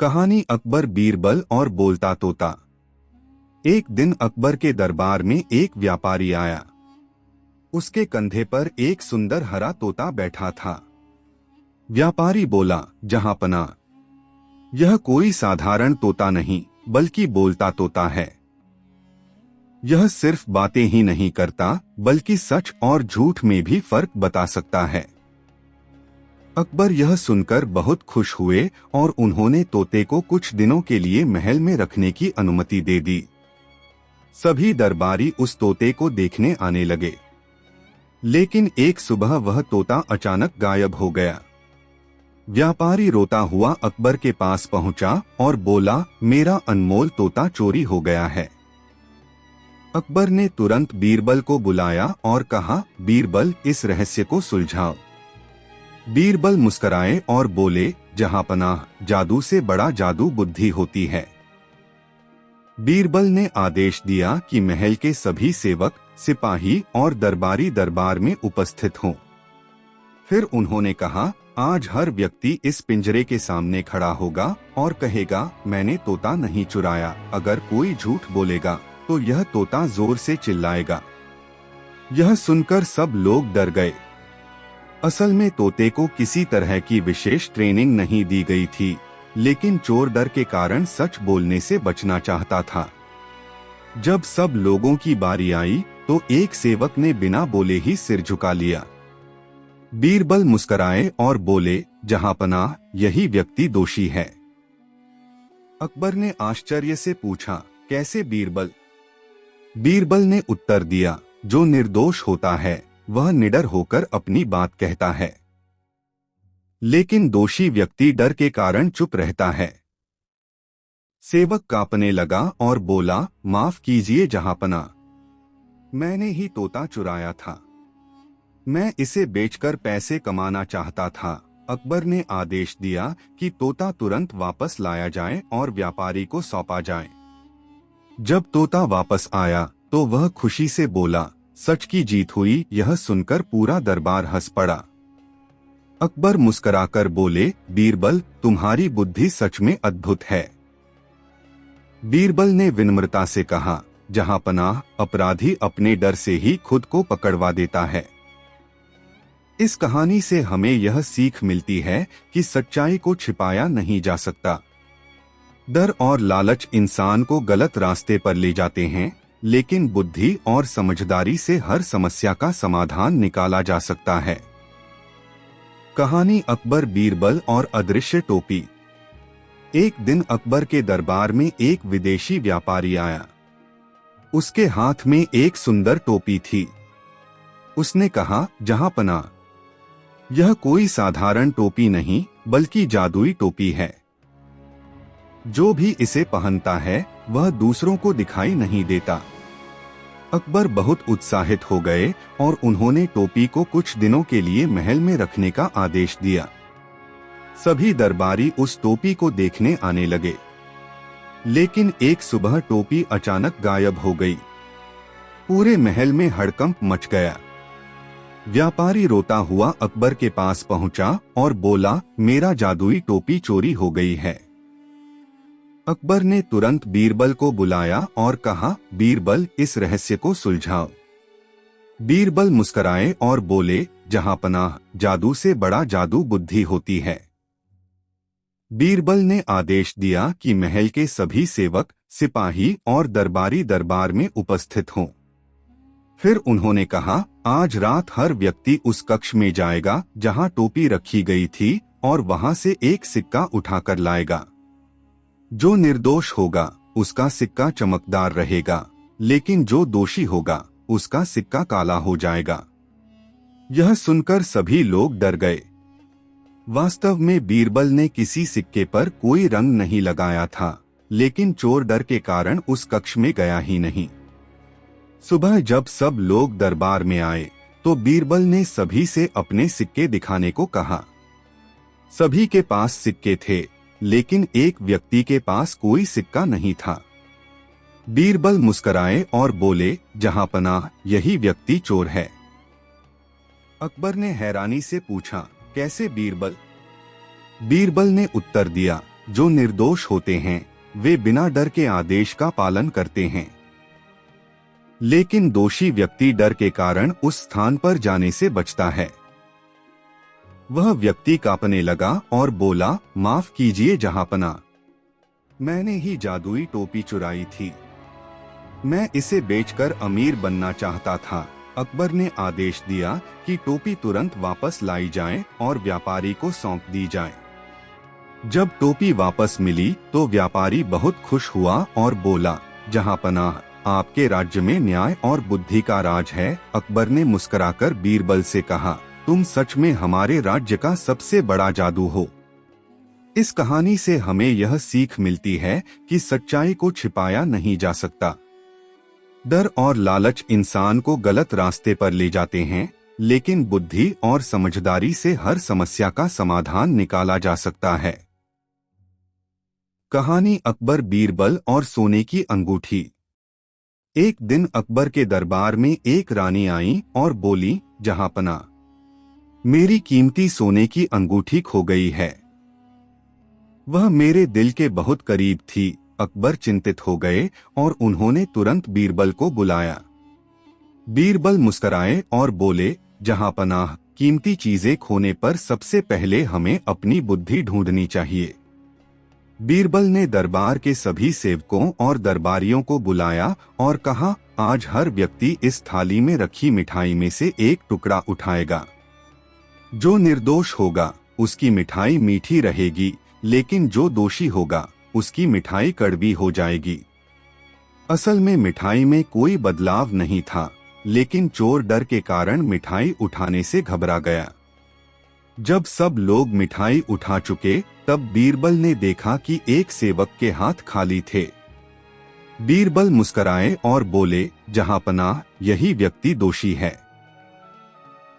कहानी अकबर, बीरबल और बोलता तोता। एक दिन अकबर के दरबार में एक व्यापारी आया। उसके कंधे पर एक सुंदर हरा तोता बैठा था। व्यापारी बोला, जहांपना, यह कोई साधारण तोता नहीं बल्कि बोलता तोता है। यह सिर्फ बातें ही नहीं करता बल्कि सच और झूठ में भी फर्क बता सकता है। अकबर यह सुनकर बहुत खुश हुए और उन्होंने तोते को कुछ दिनों के लिए महल में रखने की अनुमति दे दी। सभी दरबारी उस तोते को देखने आने लगे, लेकिन एक सुबह वह तोता अचानक गायब हो गया। व्यापारी रोता हुआ अकबर के पास पहुंचा और बोला, मेरा अनमोल तोता चोरी हो गया है। अकबर ने तुरंत बीरबल को बुलाया और कहा, बीरबल, इस रहस्य को सुलझाओ। बीरबल मुस्कुराए और बोले, जहांपनाह, जादू से बड़ा जादू बुद्धि होती है। बीरबल ने आदेश दिया कि महल के सभी सेवक, सिपाही और दरबारी दरबार में उपस्थित हों। फिर उन्होंने कहा, आज हर व्यक्ति इस पिंजरे के सामने खड़ा होगा और कहेगा, मैंने तोता नहीं चुराया। अगर कोई झूठ बोलेगा तो यह तोता जोर से चिल्लाएगा। यह सुनकर सब लोग डर गए। असल में तोते को किसी तरह की विशेष ट्रेनिंग नहीं दी गई थी, लेकिन चोर डर के कारण सच बोलने से बचना चाहता था। जब सब लोगों की बारी आई तो एक सेवक ने बिना बोले ही सिर झुका लिया। बीरबल मुस्कुराए और बोले, जहांपनाह, यही व्यक्ति दोषी है। अकबर ने आश्चर्य से पूछा, कैसे बीरबल? बीरबल ने उत्तर दिया, जो निर्दोष होता है वह निडर होकर अपनी बात कहता है, लेकिन दोषी व्यक्ति डर के कारण चुप रहता है। सेवक कांपने लगा और बोला, माफ कीजिए जहांपना, मैंने ही तोता चुराया था। मैं इसे बेचकर पैसे कमाना चाहता था। अकबर ने आदेश दिया कि तोता तुरंत वापस लाया जाए और व्यापारी को सौंपा जाए। जब तोता वापस आया तो वह खुशी से बोला, सच की जीत हुई। यह सुनकर पूरा दरबार हंस पड़ा। अकबर मुस्कुराकर बोले, बीरबल, तुम्हारी बुद्धि सच में अद्भुत है। बीरबल ने विनम्रता से कहा, जहांपनाह, अपराधी अपने डर से ही खुद को पकड़वा देता है। इस कहानी से हमें यह सीख मिलती है कि सच्चाई को छिपाया नहीं जा सकता। डर और लालच इंसान को गलत रास्ते पर ले जाते हैं, लेकिन बुद्धि और समझदारी से हर समस्या का समाधान निकाला जा सकता है। कहानी अकबर, बीरबल और अदृश्य टोपी। एक दिन अकबर के दरबार में एक विदेशी व्यापारी आया। उसके हाथ में एक सुंदर टोपी थी। उसने कहा, जहांपनाह, यह कोई साधारण टोपी नहीं बल्कि जादुई टोपी है। जो भी इसे पहनता है वह दूसरों को दिखाई नहीं देता। अकबर बहुत उत्साहित हो गए और उन्होंने टोपी को कुछ दिनों के लिए महल में रखने का आदेश दिया। सभी दरबारी उस टोपी को देखने आने लगे, लेकिन एक सुबह टोपी अचानक गायब हो गई। पूरे महल में हड़कंप मच गया। व्यापारी रोता हुआ अकबर के पास पहुंचा और बोला, मेरा जादुई टोपी चोरी हो गई है। अकबर ने तुरंत बीरबल को बुलाया और कहा, बीरबल, इस रहस्य को सुलझाओ। बीरबल मुस्कुराए और बोले, जहांपनाह, जादू से बड़ा जादू बुद्धि होती है। बीरबल ने आदेश दिया कि महल के सभी सेवक, सिपाही और दरबारी दरबार में उपस्थित हों। फिर उन्होंने कहा, आज रात हर व्यक्ति उस कक्ष में जाएगा जहां टोपी रखी गई थी और वहां से एक सिक्का उठाकर लाएगा। जो निर्दोष होगा उसका सिक्का चमकदार रहेगा, लेकिन जो दोषी होगा उसका सिक्का काला हो जाएगा। यह सुनकर सभी लोग डर गए। वास्तव में बीरबल ने किसी सिक्के पर कोई रंग नहीं लगाया था, लेकिन चोर डर के कारण उस कक्ष में गया ही नहीं। सुबह जब सब लोग दरबार में आए तो बीरबल ने सभी से अपने सिक्के दिखाने को कहा। सभी के पास सिक्के थे, लेकिन एक व्यक्ति के पास कोई सिक्का नहीं था। बीरबल मुस्कुराए और बोले, जहांपनाह, यही व्यक्ति चोर है। अकबर ने हैरानी से पूछा, कैसे बीरबल? बीरबल ने उत्तर दिया, जो निर्दोष होते हैं वे बिना डर के आदेश का पालन करते हैं, लेकिन दोषी व्यक्ति डर के कारण उस स्थान पर जाने से बचता है। वह व्यक्ति कांपने लगा और बोला, माफ कीजिए जहांपना, मैंने ही जादुई टोपी चुराई थी। मैं इसे बेचकर अमीर बनना चाहता था। अकबर ने आदेश दिया कि टोपी तुरंत वापस लाई जाए और व्यापारी को सौंप दी जाए। जब टोपी वापस मिली तो व्यापारी बहुत खुश हुआ और बोला, जहांपनाह, आपके राज्य में न्याय और बुद्धि का राज है। अकबर ने मुस्कुराकर बीरबल से कहा, तुम सच में हमारे राज्य का सबसे बड़ा जादू हो। इस कहानी से हमें यह सीख मिलती है कि सच्चाई को छिपाया नहीं जा सकता। डर और लालच इंसान को गलत रास्ते पर ले जाते हैं, लेकिन बुद्धि और समझदारी से हर समस्या का समाधान निकाला जा सकता है। कहानी अकबर, बीरबल और सोने की अंगूठी। एक दिन अकबर के दरबार में एक रानी आई और बोली, जहांपना, मेरी कीमती सोने की अंगूठी खो गई है। वह मेरे दिल के बहुत करीब थी। अकबर चिंतित हो गए और उन्होंने तुरंत बीरबल को बुलाया। बीरबल मुस्कुराए और बोले, जहांपनाह, कीमती चीजें खोने पर सबसे पहले हमें अपनी बुद्धि ढूंढनी चाहिए। बीरबल ने दरबार के सभी सेवकों और दरबारियों को बुलाया और कहा, आज हर व्यक्ति इस थाली में रखी मिठाई में से एक टुकड़ा उठाएगा। जो निर्दोष होगा उसकी मिठाई मीठी रहेगी, लेकिन जो दोषी होगा उसकी मिठाई कड़वी हो जाएगी। असल में मिठाई में कोई बदलाव नहीं था, लेकिन चोर डर के कारण मिठाई उठाने से घबरा गया। जब सब लोग मिठाई उठा चुके तब बीरबल ने देखा कि एक सेवक के हाथ खाली थे। बीरबल मुस्कुराए और बोले, जहांपनाह, यही व्यक्ति दोषी है।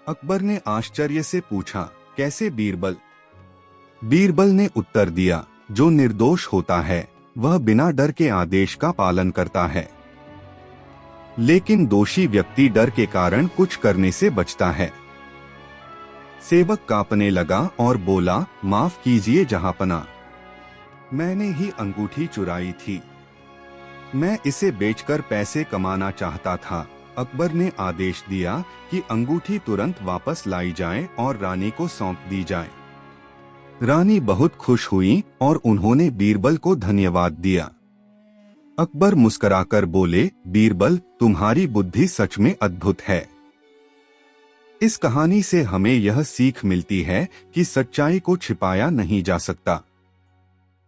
अकबर ने आश्चर्य से पूछा, कैसे बीरबल? बीरबल ने उत्तर दिया, जो निर्दोष होता है वह बिना डर के आदेश का पालन करता है, लेकिन दोषी व्यक्ति डर के कारण कुछ करने से बचता है। सेवक कांपने लगा और बोला, माफ कीजिए जहांपना, मैंने ही अंगूठी चुराई थी। मैं इसे बेचकर पैसे कमाना चाहता था। अकबर ने आदेश दिया कि अंगूठी तुरंत वापस लाई जाए और रानी को सौंप दी जाए। रानी बहुत खुश हुई और उन्होंने बीरबल को धन्यवाद दिया। अकबर मुस्कुराकर बोले, बीरबल, तुम्हारी बुद्धि सच में अद्भुत है। इस कहानी से हमें यह सीख मिलती है कि सच्चाई को छिपाया नहीं जा सकता।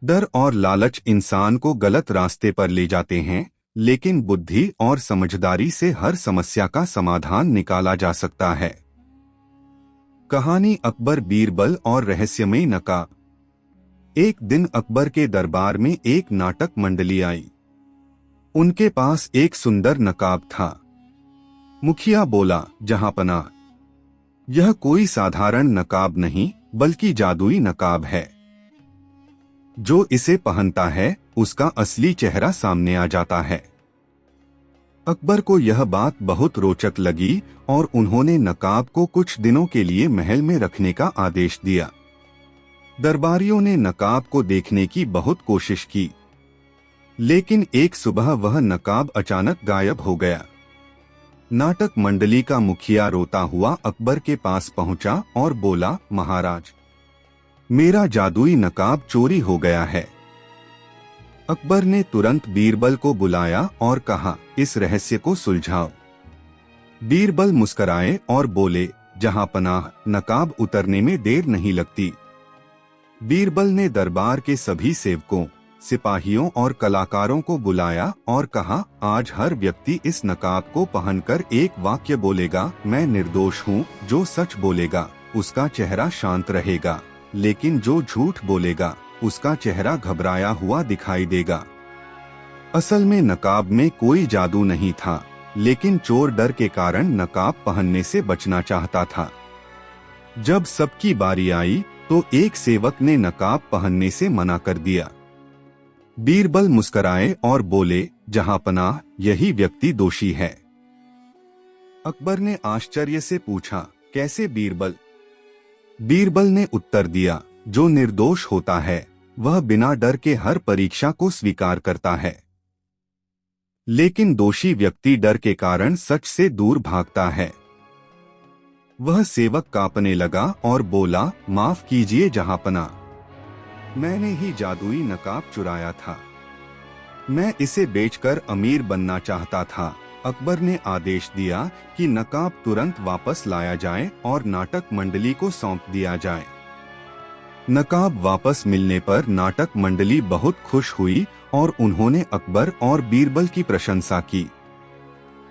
डर और लालच इंसान को गलत रास्ते पर ले जाते हैं, लेकिन बुद्धि और समझदारी से हर समस्या का समाधान निकाला जा सकता है। कहानी अकबर, बीरबल और रहस्यमयी नकाब। एक दिन अकबर के दरबार में एक नाटक मंडली आई। उनके पास एक सुंदर नकाब था। मुखिया बोला, जहांपनाह, यह कोई साधारण नकाब नहीं बल्कि जादुई नकाब है। जो इसे पहनता है उसका असली चेहरा सामने आ जाता है। अकबर को यह बात बहुत रोचक लगी और उन्होंने नकाब को कुछ दिनों के लिए महल में रखने का आदेश दिया। दरबारियों ने नकाब को देखने की बहुत कोशिश की, लेकिन एक सुबह वह नकाब अचानक गायब हो गया। नाटक मंडली का मुखिया रोता हुआ अकबर के पास पहुंचा और बोला, महाराज, मेरा जादुई नकाब चोरी हो गया है। अकबर ने तुरंत बीरबल को बुलाया और कहा, इस रहस्य को सुलझाओ। बीरबल मुस्कुराए और बोले, जहांपनाह, नकाब उतरने में देर नहीं लगती। बीरबल ने दरबार के सभी सेवकों, सिपाहियों और कलाकारों को बुलाया और कहा, आज हर व्यक्ति इस नकाब को पहनकर एक वाक्य बोलेगा, मैं निर्दोष हूँ। जो सच बोलेगा उसका चेहरा शांत रहेगा, लेकिन जो झूठ बोलेगा उसका चेहरा घबराया हुआ दिखाई देगा। असल में नकाब में कोई जादू नहीं था, लेकिन चोर डर के कारण नकाब पहनने से बचना चाहता था। जब सबकी बारी आई तो एक सेवक ने नकाब पहनने से मना कर दिया। बीरबल मुस्कुराए और बोले, जहांपनाह, यही व्यक्ति दोषी है। अकबर ने आश्चर्य से पूछा, कैसे बीरबल? बीरबल ने उत्तर दिया, जो निर्दोष होता है वह बिना डर के हर परीक्षा को स्वीकार करता है। लेकिन दोषी व्यक्ति डर के कारण सच से दूर भागता है। वह सेवक कांपने लगा और बोला, माफ कीजिए जहांपना, मैंने ही जादुई नकाब चुराया था। मैं इसे बेचकर अमीर बनना चाहता था। अकबर ने आदेश दिया कि नकाब तुरंत वापस लाया जाए और नाटक मंडली को सौंप दिया जाए। नकाब वापस मिलने पर नाटक मंडली बहुत खुश हुई और उन्होंने अकबर और बीरबल की प्रशंसा की।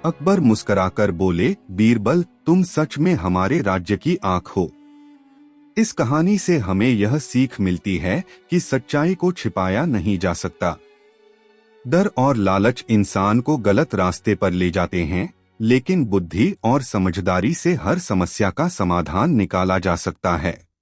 अकबर मुस्कुराकर बोले, बीरबल, तुम सच में हमारे राज्य की आंख हो। इस कहानी से हमें यह सीख मिलती है कि सच्चाई को छिपाया नहीं जा सकता। डर और लालच इंसान को गलत रास्ते पर ले जाते हैं, लेकिन बुद्धि और समझदारी से हर समस्या का समाधान निकाला जा सकता है।